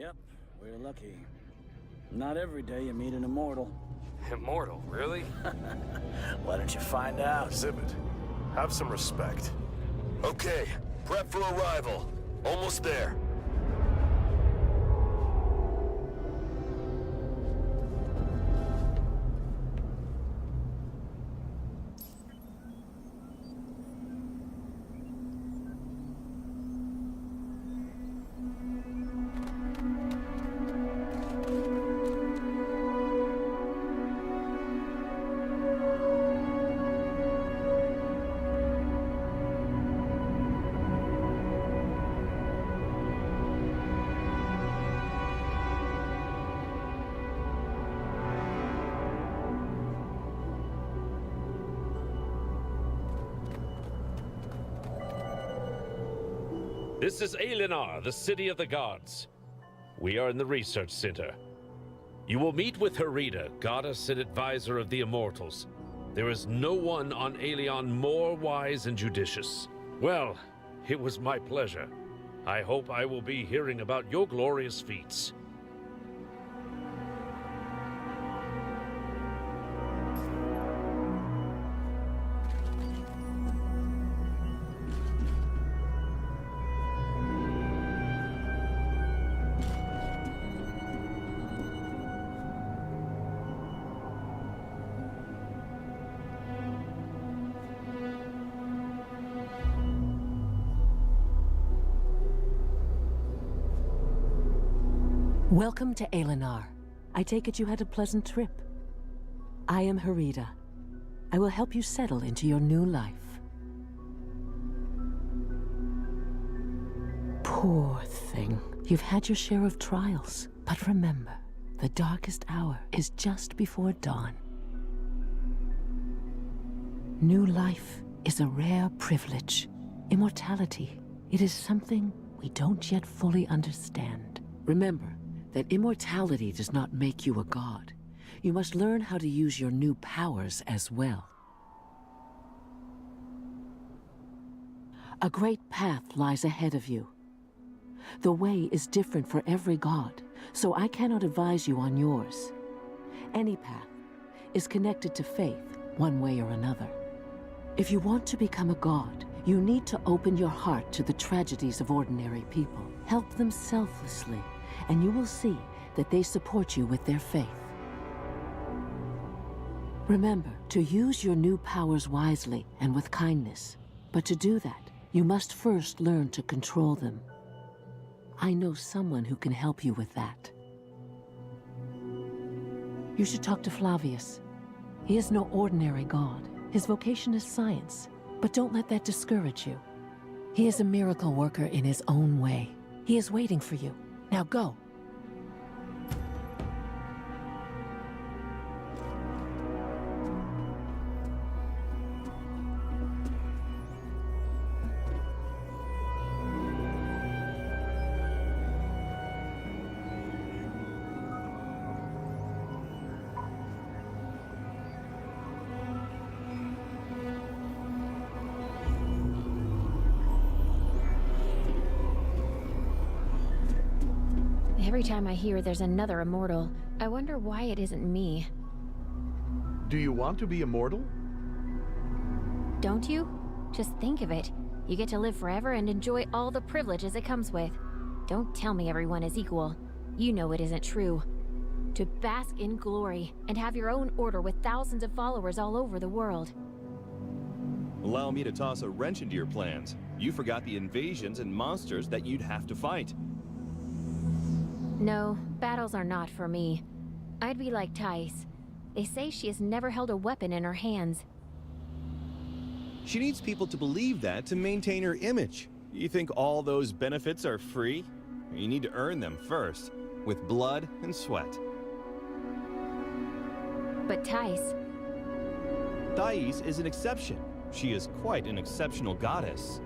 Yep, we're lucky. Not every day you meet an immortal. Immortal, really? Why don't you find out? Exhibit. Have some respect. Okay, prep for arrival. Almost there. This is Alinar, the city of the gods. We are in the research center. You will meet with Herida, goddess and advisor of the immortals. There is no one on Aelion more wise and judicious. Well, it was my pleasure. I hope I will be hearing about your glorious feats. Welcome to Alinar. I take it you had a pleasant trip. I am Herida. I will help you settle into your new life. Poor thing. You've had your share of trials, but remember, the darkest hour is just before dawn. New life is a rare privilege. Immortality, it is something we don't yet fully understand. Remember, that immortality does not make you a god. You must learn how to use your new powers as well. A great path lies ahead of you. The way is different for every god, so I cannot advise you on yours. Any path is connected to faith, one way or another. If you want to become a god, you need to open your heart to the tragedies of ordinary people. Help them selflessly, and you will see that they support you with their faith. Remember to use your new powers wisely and with kindness. But to do that, you must first learn to control them. I know someone who can help you with that. You should talk to Flavius. He is no ordinary god. His vocation is science, but don't let that discourage you. He is a miracle worker in his own way. He is waiting for you. Now go. Every time I hear there's another immortal, I wonder why it isn't me. Do you want to be immortal? Don't you? Just think of it. You get to live forever and enjoy all the privileges it comes with. Don't tell me everyone is equal. You know it isn't true. To bask in glory and have your own order with thousands of followers all over the world. Allow me to toss a wrench into your plans. You forgot the invasions and monsters that you'd have to fight. No, battles are not for me. I'd be like Thais. They say she has never held a weapon in her hands. She needs people to believe that to maintain her image. You think all those benefits are free? You need to earn them first, with blood and sweat. But Thais... Thais is an exception. She is quite an exceptional goddess.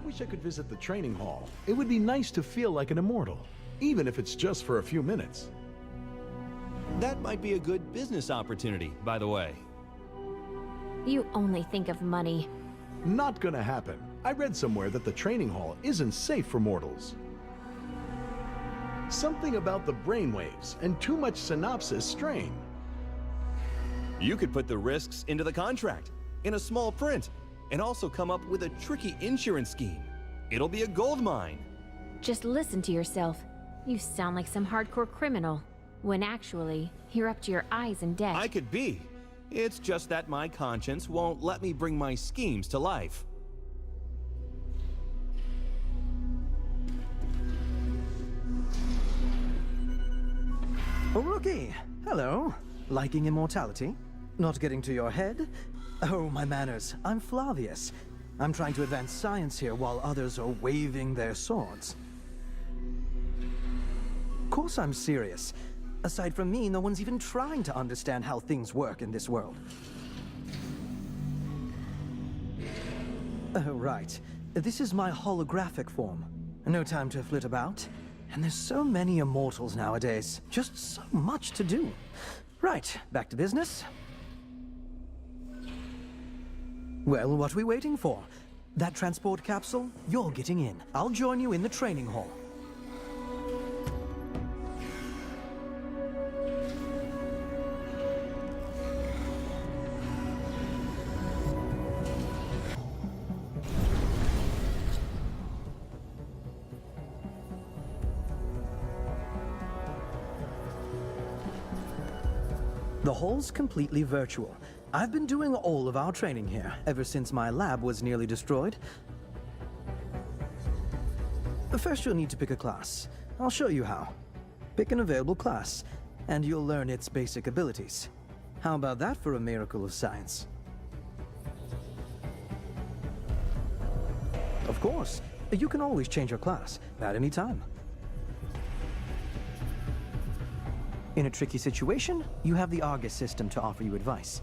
wish I could visit the training hall. It would be nice to feel like an immortal, even if it's just for a few minutes. That might be a good business opportunity, by the way. You only think of money. Not gonna happen. I read somewhere that the training hall isn't safe for mortals. Something about the brainwaves and too much synopsis strain. You could put the risks into the contract, in a small print, and also come up with a tricky insurance scheme. It'll be a gold mine. Just listen to yourself. You sound like some hardcore criminal, when actually, you're up to your eyes in debt. I could be. It's just that my conscience won't let me bring my schemes to life. Oh, rookie! Hello. Liking immortality? Not getting to your head? Oh, my manners. I'm Flavius. I'm trying to advance science here while others are waving their swords. Of course I'm serious. Aside from me, no one's even trying to understand how things work in this world. Oh, right. This is my holographic form. No time to flit about. And there's so many immortals nowadays. Just so much to do. Right, back to business. Well, what are we waiting for? That transport capsule? You're getting in. I'll join you in the training hall. The hall's completely virtual. I've been doing all of our training here, ever since my lab was nearly destroyed. First, you'll need to pick a class. I'll show you how. Pick an available class, and you'll learn its basic abilities. How about that for a miracle of science? Of course, you can always change your class at any time. In a tricky situation, you have the Argus system to offer you advice.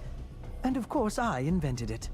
And of course, I invented it.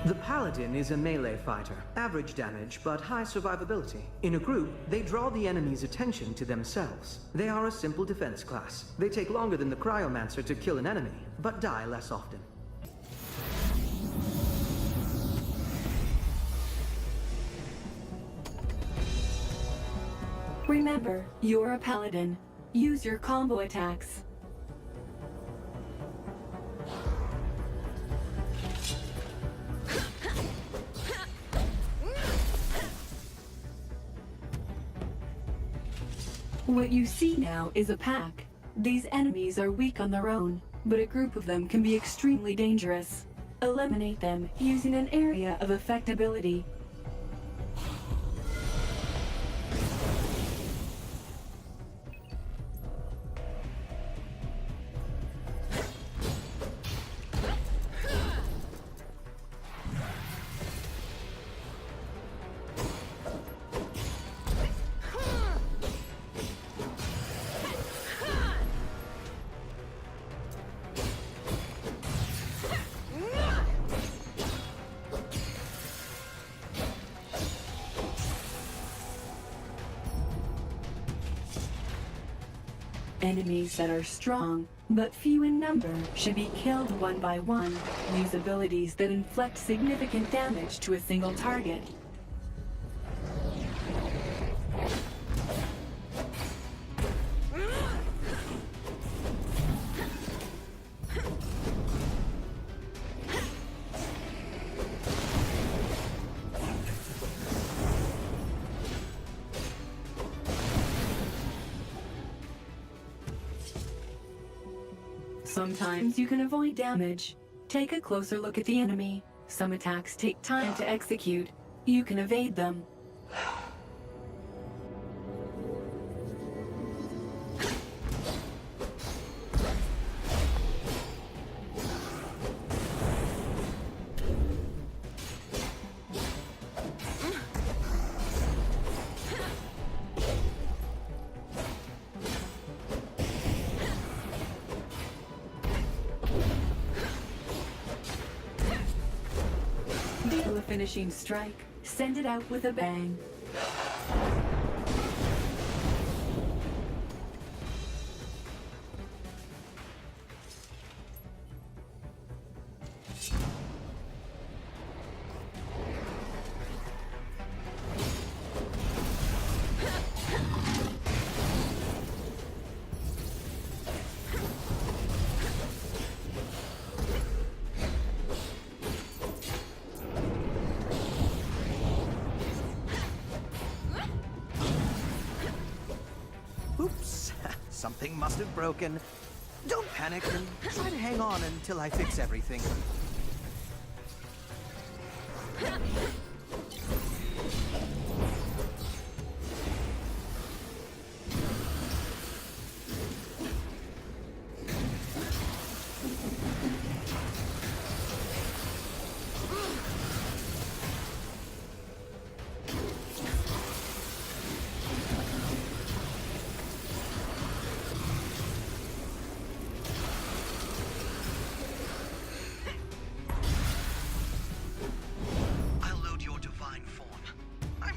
The Paladin is a melee fighter. Average damage, but high survivability. In a group, they draw the enemy's attention to themselves. They are a simple defense class. They take longer than the Cryomancer to kill an enemy, but die less often. Remember, you're a paladin. Use your combo attacks. What you see now is a pack. These enemies are weak on their own, but a group of them can be extremely dangerous. Eliminate them using an area of effectability. Enemies that are strong, but few in number, should be killed one by one. Use abilities that inflict significant damage to a single target. Sometimes you can avoid damage. Take a closer look at the enemy. Some attacks take time to execute. You can evade them. Deal a finishing strike. Send it out with a bang. Oops, something must have broken. Don't panic and try to hang on until I fix everything.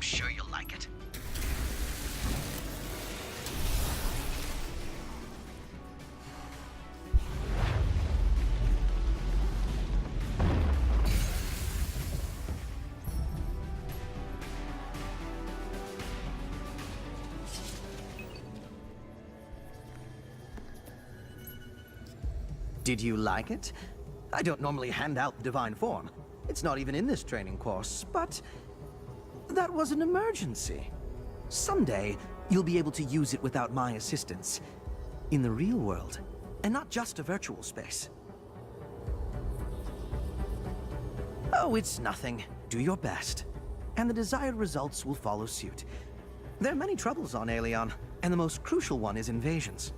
Sure you'll like it. Did you like it? I don't normally hand out the divine form. It's not even in this training course, but that was an emergency. Someday, you'll be able to use it without my assistance. In the real world, and not just a virtual space. Oh, it's nothing. Do your best. And the desired results will follow suit. There are many troubles on Aelion, and the most crucial one is invasions.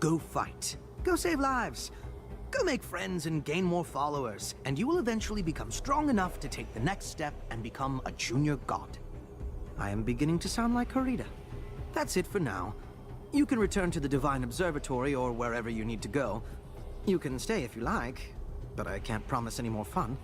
Go fight. Go save lives. Go make friends and gain more followers, and you will eventually become strong enough to take the next step and become a junior god. I am beginning to sound like Harita. That's it for now. You can return to the Divine Observatory or wherever you need to go. You can stay if you like, but I can't promise any more fun.